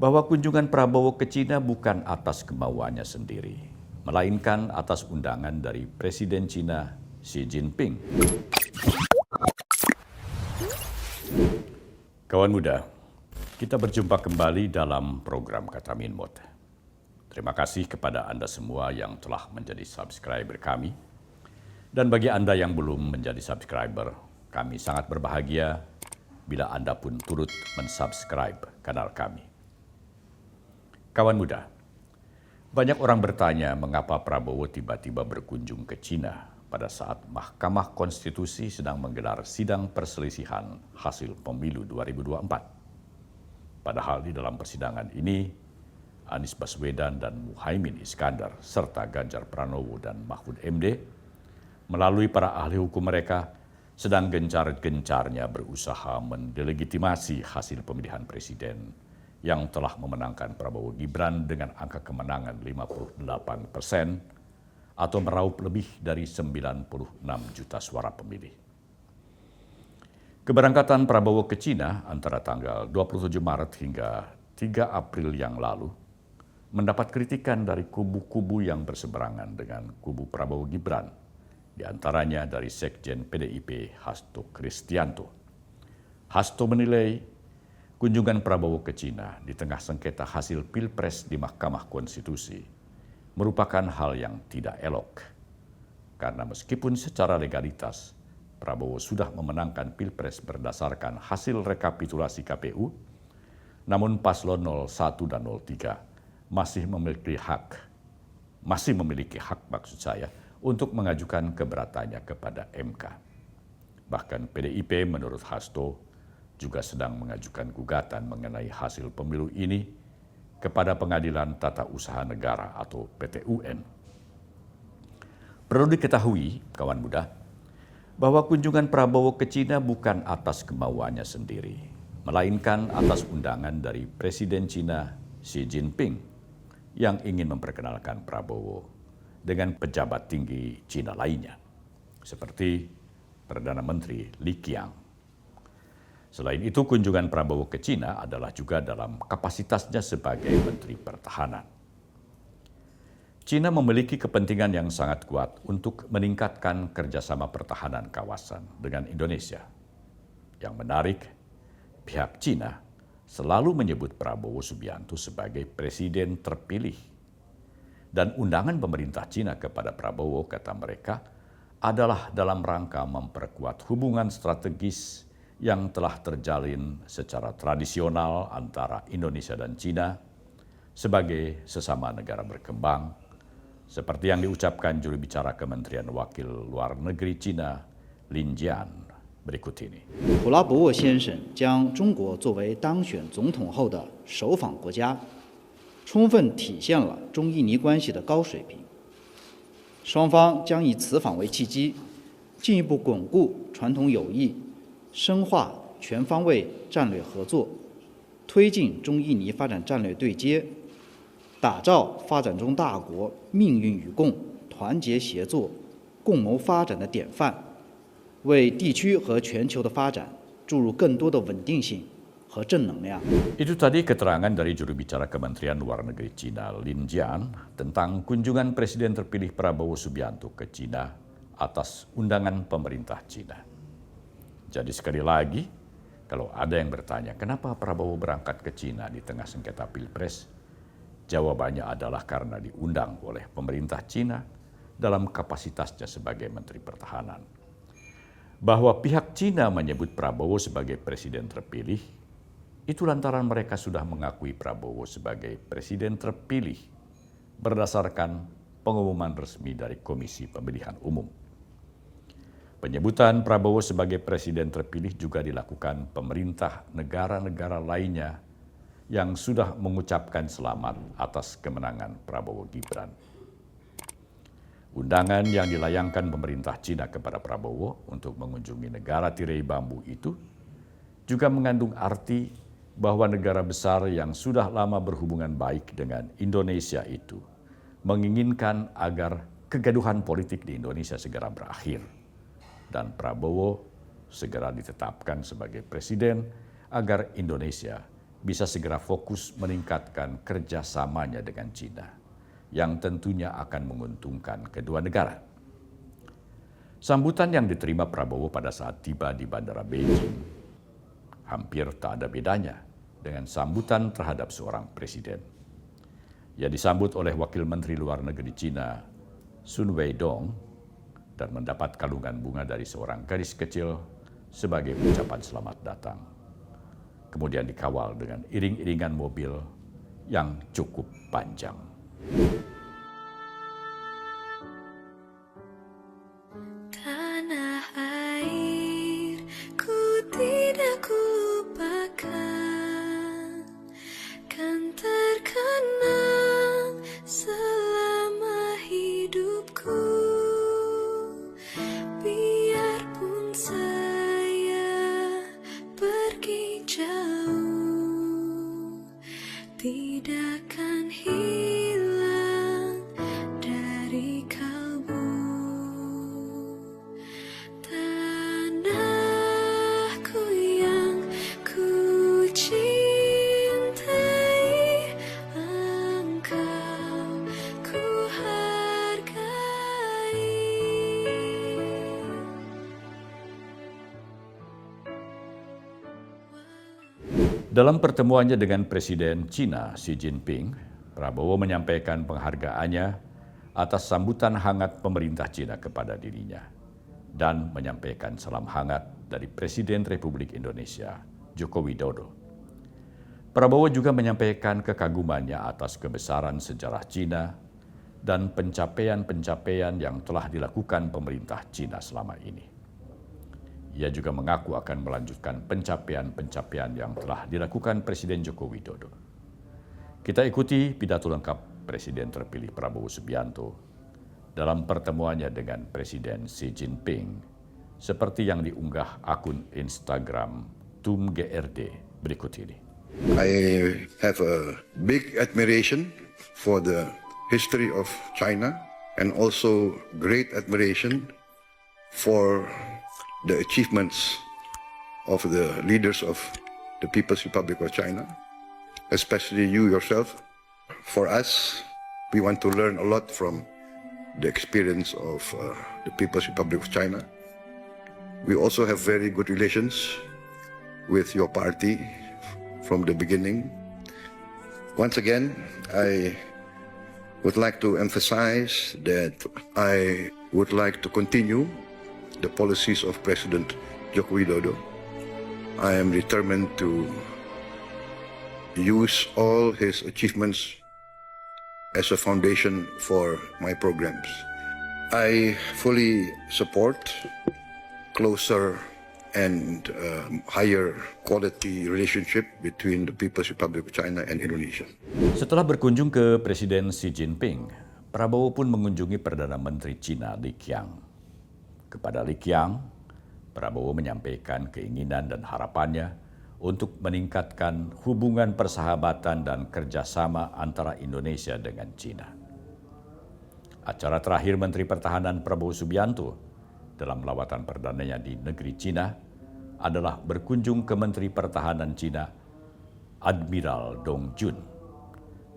bahwa kunjungan Prabowo ke Cina bukan atas kemauannya sendiri, melainkan atas undangan dari Presiden Cina Xi Jinping. Kawan muda, kita berjumpa kembali dalam program Kata Minmot. Terima kasih kepada Anda semua yang telah menjadi subscriber kami. Dan bagi Anda yang belum menjadi subscriber, kami sangat berbahagia bila Anda pun turut mensubscribe kanal kami. Kawan muda, banyak orang bertanya mengapa Prabowo tiba-tiba berkunjung ke Cina pada saat Mahkamah Konstitusi sedang menggelar sidang perselisihan hasil pemilu 2024. Padahal di dalam persidangan ini, Anies Baswedan dan Muhaimin Iskandar serta Ganjar Pranowo dan Mahfud MD melalui para ahli hukum mereka sedang gencar-gencarnya berusaha mendelegitimasi hasil pemilihan presiden yang telah memenangkan Prabowo Gibran dengan angka kemenangan 58% atau meraup lebih dari 96 juta suara pemilih. Keberangkatan Prabowo ke Cina antara tanggal 27 Maret hingga 3 April yang lalu mendapat kritikan dari kubu-kubu yang berseberangan dengan kubu Prabowo Gibran, di antaranya dari Sekjen PDIP Hasto Kristianto. Hasto menilai kunjungan Prabowo ke Cina di tengah sengketa hasil Pilpres di Mahkamah Konstitusi merupakan hal yang tidak elok. Karena meskipun secara legalitas Prabowo sudah memenangkan Pilpres berdasarkan hasil rekapitulasi KPU, namun paslon 01 dan 03 masih memiliki hak untuk mengajukan keberatannya kepada MK. Bahkan PDIP menurut Hasto juga sedang mengajukan gugatan mengenai hasil pemilu ini kepada Pengadilan Tata Usaha Negara atau PT-UN. Perlu diketahui, kawan muda, bahwa kunjungan Prabowo ke Cina bukan atas kemauannya sendiri, melainkan atas undangan dari Presiden Cina Xi Jinping yang ingin memperkenalkan Prabowo dengan pejabat tinggi Cina lainnya, seperti Perdana Menteri Li Qiang. Selain itu, kunjungan Prabowo ke Cina adalah juga dalam kapasitasnya sebagai Menteri Pertahanan. Cina memiliki kepentingan yang sangat kuat untuk meningkatkan kerjasama pertahanan kawasan dengan Indonesia. Yang menarik, pihak Cina selalu menyebut Prabowo Subianto sebagai presiden terpilih. Dan undangan pemerintah Cina kepada Prabowo, kata mereka, adalah dalam rangka memperkuat hubungan strategis yang telah terjalin secara tradisional antara Indonesia dan Cina sebagai sesama negara berkembang, seperti yang diucapkan juru bicara Kementerian Wakil Luar Negeri Cina, Lin Jian, berikut ini. 普拉博沃先生将中国作为当选总统后的首访国家，充分体现了中印尼关系的高水平。双方将以此访为契机，进一步巩固传统友谊，深化全方位战略合作，推进中印尼发展战略对接，打造发展中大国命运与共、团结协作、共谋发展的典范，为地区和全球的发展注入更多的稳定性和正能量。 Itu tadi keterangan dari juru bicara Kementerian Luar Negeri Cina, Lin Jian, tentang kunjungan Presiden terpilih Prabowo Subianto ke Cina atas undangan pemerintah Cina. Jadi sekali lagi, kalau ada yang bertanya kenapa Prabowo berangkat ke Cina di tengah sengketa Pilpres, jawabannya adalah karena diundang oleh pemerintah Cina dalam kapasitasnya sebagai Menteri Pertahanan. Bahwa pihak Cina menyebut Prabowo sebagai presiden terpilih, itu lantaran mereka sudah mengakui Prabowo sebagai presiden terpilih berdasarkan pengumuman resmi dari Komisi Pemilihan Umum. Penyebutan Prabowo sebagai presiden terpilih juga dilakukan pemerintah negara-negara lainnya yang sudah mengucapkan selamat atas kemenangan Prabowo Gibran. Undangan yang dilayangkan pemerintah Cina kepada Prabowo untuk mengunjungi negara tirai bambu itu juga mengandung arti bahwa negara besar yang sudah lama berhubungan baik dengan Indonesia itu menginginkan agar kegaduhan politik di Indonesia segera berakhir dan Prabowo segera ditetapkan sebagai presiden agar Indonesia bisa segera fokus meningkatkan kerjasamanya dengan China, yang tentunya akan menguntungkan kedua negara. Sambutan yang diterima Prabowo pada saat tiba di Bandara Beijing hampir tak ada bedanya dengan sambutan terhadap seorang presiden. Ia disambut oleh Wakil Menteri Luar Negeri China, Sun Weidong, dan mendapat kalungan bunga dari seorang gadis kecil sebagai ucapan selamat datang. Kemudian dikawal dengan iring-iringan mobil yang cukup panjang. Tanah air, ku tidak kulupakan, kan terkenang selama hidupku. Biarpun saya pergi jauh, tidak akan hilang dari kalbu. Tanahku yang ku cintai, engkau ku hargai. Dalam pertemuannya dengan Presiden China Xi Jinping, Prabowo menyampaikan penghargaannya atas sambutan hangat pemerintah China kepada dirinya dan menyampaikan salam hangat dari Presiden Republik Indonesia, Joko Widodo. Prabowo juga menyampaikan kekagumannya atas kebesaran sejarah China dan pencapaian-pencapaian yang telah dilakukan pemerintah China selama ini. Ia juga mengaku akan melanjutkan pencapaian-pencapaian yang telah dilakukan Presiden Joko Widodo. Kita ikuti pidato lengkap Presiden terpilih Prabowo Subianto dalam pertemuannya dengan Presiden Xi Jinping, seperti yang diunggah akun Instagram TUMGRD berikut ini. I have a big admiration for the history of China and also great admiration for the achievements of the leaders of the People's Republic of China, especially you yourself. For us, we want to learn a lot from the experience of the People's Republic of China. We also have very good relations with your party from the beginning. Once again, I would like to emphasize that I would like to continue the policies of President Joko Widodo. I am determined to use all his achievements as a foundation for my programs. I fully support closer and higher quality relationship between the People's Republic of China and Indonesia. Setelah berkunjung ke Presiden Xi Jinping, Prabowo pun mengunjungi Perdana Menteri China Li Qiang. Kepada Li Qiang, Prabowo menyampaikan keinginan dan harapannya untuk meningkatkan hubungan persahabatan dan kerjasama antara Indonesia dengan China. Acara terakhir Menteri Pertahanan Prabowo Subianto dalam lawatan perdananya di negeri China adalah berkunjung ke Menteri Pertahanan China, Admiral Dong Jun.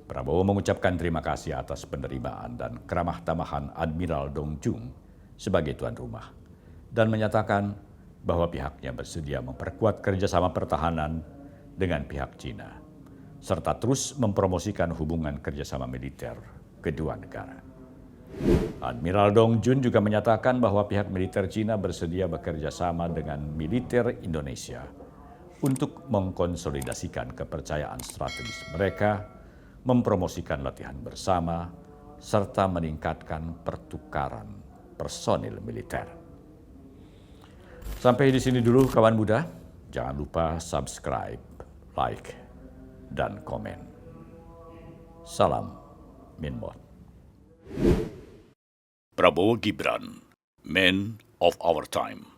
Prabowo mengucapkan terima kasih atas penerimaan dan keramah tamahan Admiral Dong Jun sebagai tuan rumah dan menyatakan bahwa pihaknya bersedia memperkuat kerjasama pertahanan dengan pihak China serta terus mempromosikan hubungan kerjasama militer kedua negara. Admiral Dong Jun juga menyatakan bahwa pihak militer China bersedia bekerja sama dengan militer Indonesia untuk mengkonsolidasikan kepercayaan strategis mereka, mempromosikan latihan bersama, serta meningkatkan pertukaran personil militer. Sampai di sini dulu kawan muda. Jangan lupa subscribe, like, dan komen. Salam Minmot. Prabowo Gibran, Man of Our Time.